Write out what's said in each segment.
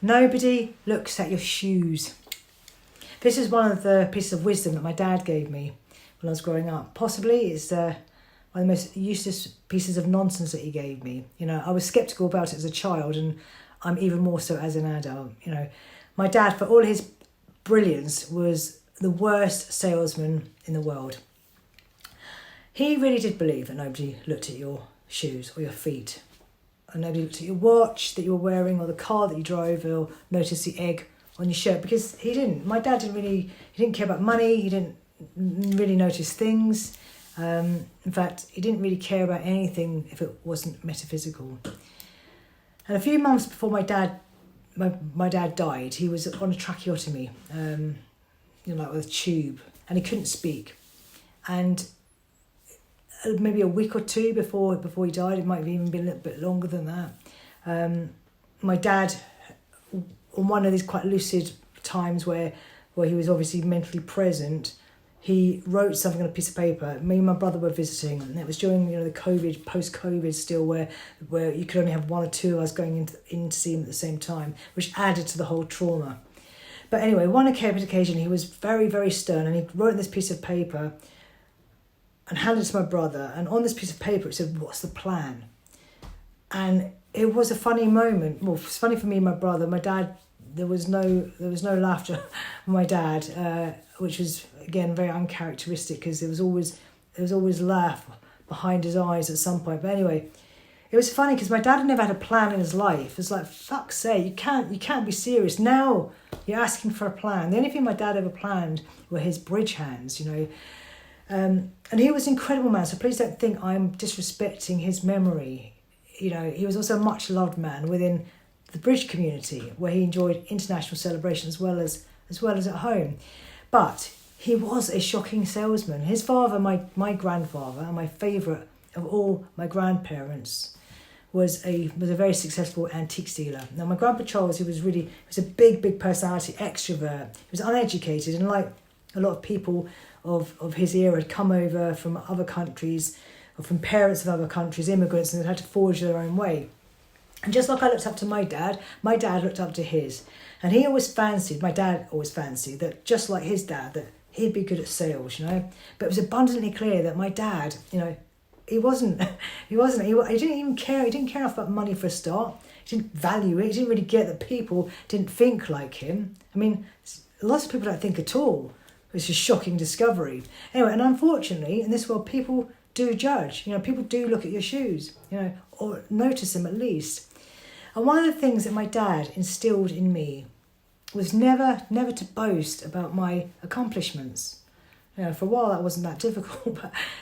Nobody looks at your shoes. This is one of the pieces of wisdom that my dad gave me when I was growing up. Possibly it's one of the most useless pieces of nonsense that he gave me. You know, I was sceptical about it as a child, and I'm even more so as an adult. You know, my dad, for all his brilliance, was the worst salesman in the world. He really did believe that nobody looked at your shoes or your feet, and nobody looked at your watch that you were wearing or the car that you drove, or noticed the egg on your shirt, because he didn't. My dad he didn't care about money. He didn't really notice things. In fact, he didn't really care about anything if it wasn't metaphysical. And a few months before my dad died, he was on a tracheotomy, like with a tube, and he couldn't speak. And maybe a week or two before he died, it might have even been a little bit longer than that. My dad, on one of these quite lucid times where he was obviously mentally present, he wrote something on a piece of paper. Me and my brother were visiting, and it was during the COVID, post-COVID still, where you could only have one or two of us going in to see him at the same time, which added to the whole trauma. But anyway, one occasion he was very, very stern, and he wrote this piece of paper and handed it to my brother. And on this piece of paper it said, "What's the plan?" And it was a funny moment. Well, it's funny for me and my brother. My dad, there was no laughter from my dad, which was again very uncharacteristic, because there was always laugh behind his eyes at some point. But anyway, it was funny because my dad had never had a plan in his life. It's like, fuck's sake, you can't be serious. Now you're asking for a plan. The only thing my dad ever planned were his bridge hands, and he was an incredible man, so please don't think I'm disrespecting his memory. He was also a much loved man within the bridge community, where he enjoyed international celebration as well as at home. But he was a shocking salesman. His father, my grandfather, and my favourite of all my grandparents, was a very successful antiques dealer. Now, my grandpa Charles, he was a big personality, extrovert. He was uneducated, and like a lot of people of his era, had come over from other countries, or from parents of other countries, immigrants, and they had to forge their own way. And just like I looked up to my dad looked up to his. And my dad always fancied that, just like his dad, that he'd be good at sales, But it was abundantly clear that my dad, he didn't even care. He didn't care enough about money for a start. He didn't value it. He didn't really get that people didn't think like him. I mean, lots of people don't think at all. It's a shocking discovery. Anyway, and unfortunately, in this world, people do judge. People do look at your shoes, or notice them at least. And one of the things that my dad instilled in me was never to boast about my accomplishments. For a while that wasn't that difficult,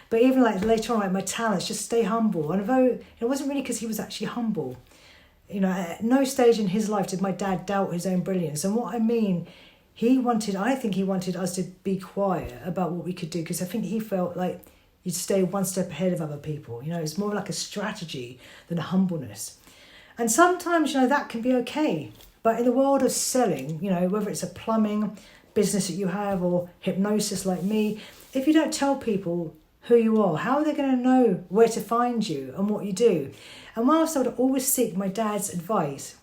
but even like later on, like my talents, just stay humble. And although it wasn't really because he was actually humble, at no stage in his life did my dad doubt his own brilliance. And what I mean, I think he wanted us to be quiet about what we could do, because I think he felt like you'd stay one step ahead of other people. It's more like a strategy than a humbleness. And sometimes, that can be okay. But in the world of selling, whether it's a plumbing business that you have or hypnosis like me, if you don't tell people who you are, how are they going to know where to find you and what you do? And whilst I would always seek my dad's advice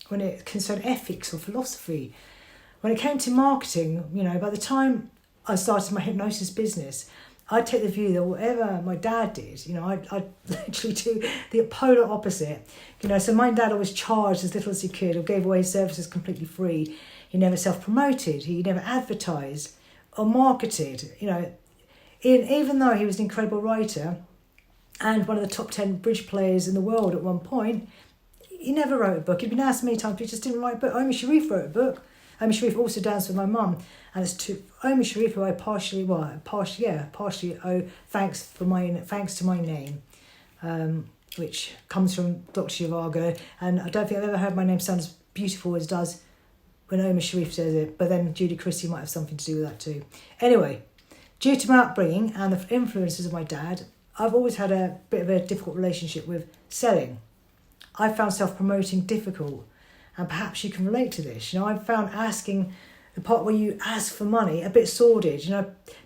when it concerned ethics or philosophy, when it came to marketing, by the time I started my hypnosis business, I'd take the view that whatever my dad did, I'd literally do the polar opposite. So my dad always charged as little as he could, or gave away his services completely free. He never self-promoted. He never advertised or marketed. Even though he was an incredible writer and one of the top 10 bridge players in the world at one point, he never wrote a book. He'd been asked many times, but he just didn't write a book. Omi Sharif wrote a book. Omi Sharif also danced with my mum, and it's to Omi Sharif who I partially owe thanks to my name, which comes from Dr. Zhivago, and I don't think I've ever heard my name sound as beautiful as it does when Omi Sharif says it, but then Judy Christie might have something to do with that too. Anyway, due to my upbringing and the influences of my dad, I've always had a bit of a difficult relationship with selling. I found self-promoting difficult. And perhaps you can relate to this. I've found asking, the part where you ask for money, a bit sordid.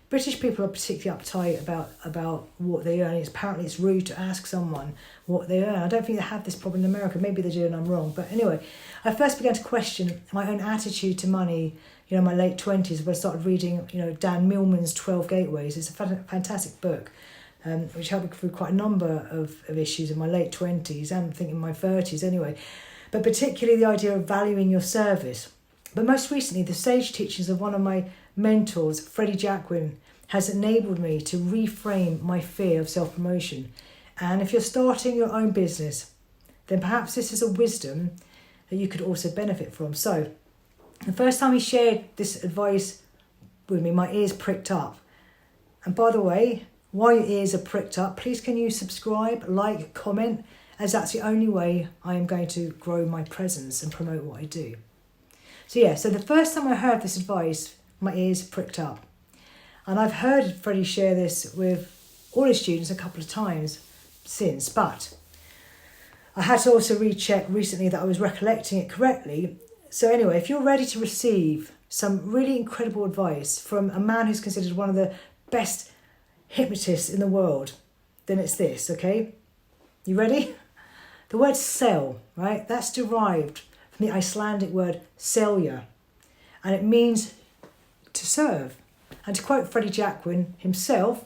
British people are particularly uptight about what they earn. Apparently it's rude to ask someone what they earn. I don't think they have this problem in America. Maybe they do and I'm wrong. But anyway, I first began to question my own attitude to money, in my late 20s, when I started reading, Dan Millman's 12 Gateways. It's a fantastic book, which helped me through quite a number of issues in my late 20s and I think in my 30s anyway. But particularly the idea of valuing your service. But most recently, the sage teachings of one of my mentors, Freddy Jacquin, has enabled me to reframe my fear of self-promotion. And if you're starting your own business, then perhaps this is a wisdom that you could also benefit from. So, the first time he shared this advice with me, my ears pricked up. And by the way, while your ears are pricked up, please can you subscribe, like, comment, as that's the only way I am going to grow my presence and promote what I do. So the first time I heard this advice, my ears pricked up. And I've heard Freddie share this with all his students a couple of times since, but I had to also recheck recently that I was recollecting it correctly. So anyway, if you're ready to receive some really incredible advice from a man who's considered one of the best hypnotists in the world, then it's this, okay? You ready? The word sell, right? That's derived from the Icelandic word selja, and it means to serve. And to quote Freddy Jacquin himself,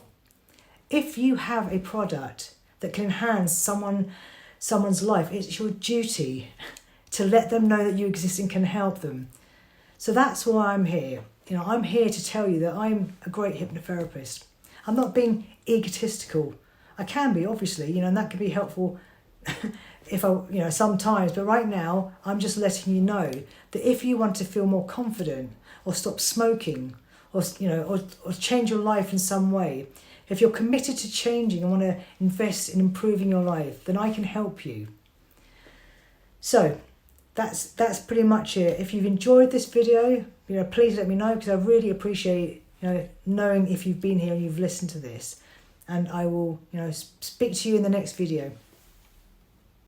if you have a product that can enhance someone's life, it's your duty to let them know that you exist and can help them. So that's why I'm here. I'm here to tell you that I'm a great hypnotherapist. I'm not being egotistical. I can be, obviously, and that can be helpful if I, sometimes. But right now, I'm just letting you know that if you want to feel more confident or stop smoking or change your life in some way, if you're committed to changing and want to invest in improving your life, then I can help you. So that's pretty much it. If you've enjoyed this video, please let me know, because I really appreciate knowing if you've been here and you've listened to this. And I will speak to you in the next video.